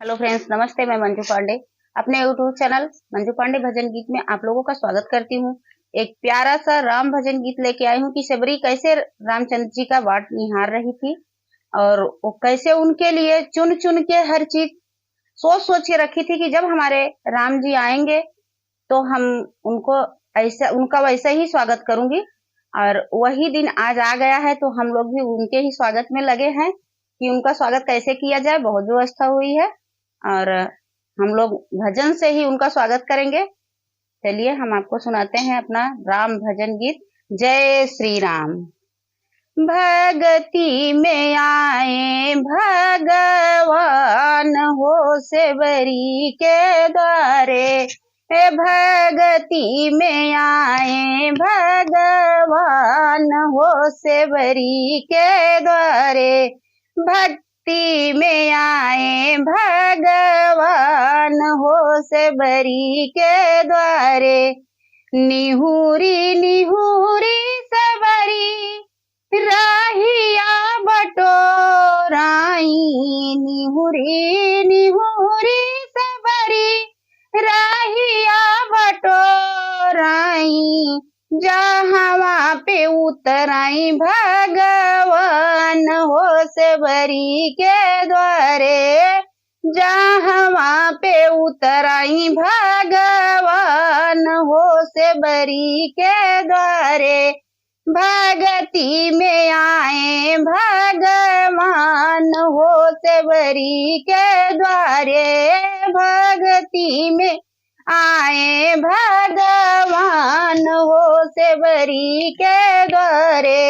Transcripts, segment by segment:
Hello friends, नमस्ते। मैं मंजू पांडे अपने यूट्यूब चैनल मंजू पांडे भजन गीत में आप लोगों का स्वागत करती हूँ। एक प्यारा सा राम भजन गीत लेके आई हूँ कि शबरी कैसे रामचंद्र जी का वाट निहार रही थी और वो कैसे उनके लिए चुन चुन के हर चीज सोच सोच के रखी थी कि जब हमारे राम जी आएंगे तो हम उनको ऐसा उनका वैसे ही स्वागत करूंगी। और वही दिन आज आ गया है तो हम लोग भी उनके ही स्वागत में लगे हैं कि उनका स्वागत कैसे किया जाए। बहुत व्यवस्था हुई है और हम लोग भजन से ही उनका स्वागत करेंगे। चलिए हम आपको सुनाते हैं अपना राम भजन गीत। जय श्री राम। भगति में आए भगवान हो सेवरी के द्वारे, भगति में आए भगवान हो सेवरी के द्वारे, भक्ति में आए भगवान हो सेवरी के द्वारे, निहुरी निहुरी सबरी राहिया बटोराई, निहुरी निहुरी सबरी राहिया बटोराई, जहाँ पे उतराई भगवान हो सेवरी के द्वारे, जहाँ पे उतराई भगवान हो सेवरी के द्वारे, भगति में आए भगवान हो सेवरी के द्वारे, भगति में आए भगवान हो सेवरी के द्वारे,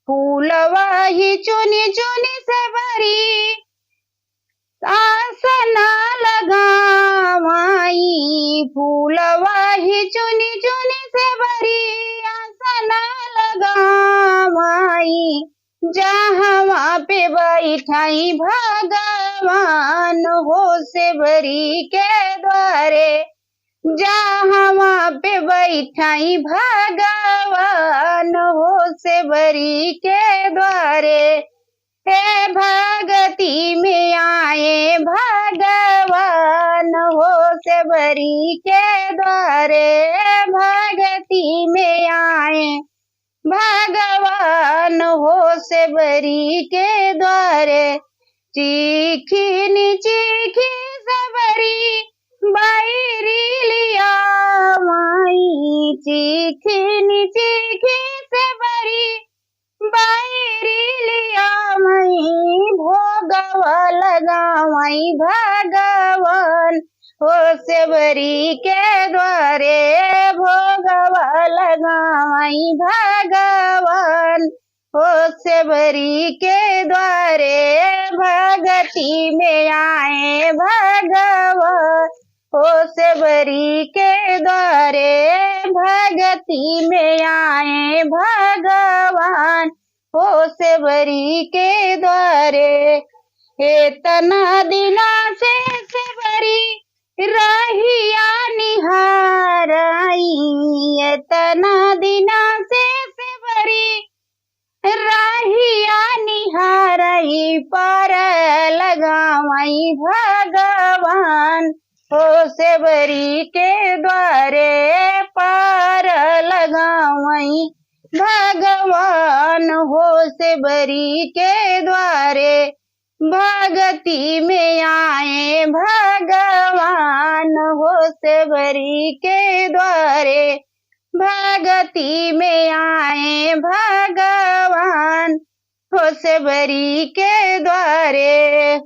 फूलवा ही चुनी चुनी सेवरी आसना लगावाई, फूलवा ही चुनी चुनी सेवरी आसना लगावाई, जहाँ पे बैठाई भगवान हो सेवरी के द्वारे, जहाँ पे बैठाई भगवान हो सेवरी के द्वारे, हे भगति में आए भगवान हो सेवरी के द्वारे, भगति में आए भगवान हो सेवरी के द्वारे, चीखी चीखी सबरी बैरी लिया माई, चीखी चीखी सबरी बैरी लिया मई, भोगवा लगावाई भगवान हो सेवरी के द्वारे, भोगवा लगावाई भगवान हो सेवरी के द्वारे, भगति में आए भगवान हो सेवरी के द्वारे, भगति में आए भगवान हो सेवरी के द्वारे, इतना दिना से सेवरी राहिया निहाराई, इतना दिना से सेवरी राहिया निहाराई, पर लगावाई भगवान हो सेवरी के द्वारे, पार लगावाई भगवान हो सेवरी के द्वारे, भगति में आए भगवान हो सेवरी के द्वारे, भगति में आए भगवान हो सेवरी के द्वारे।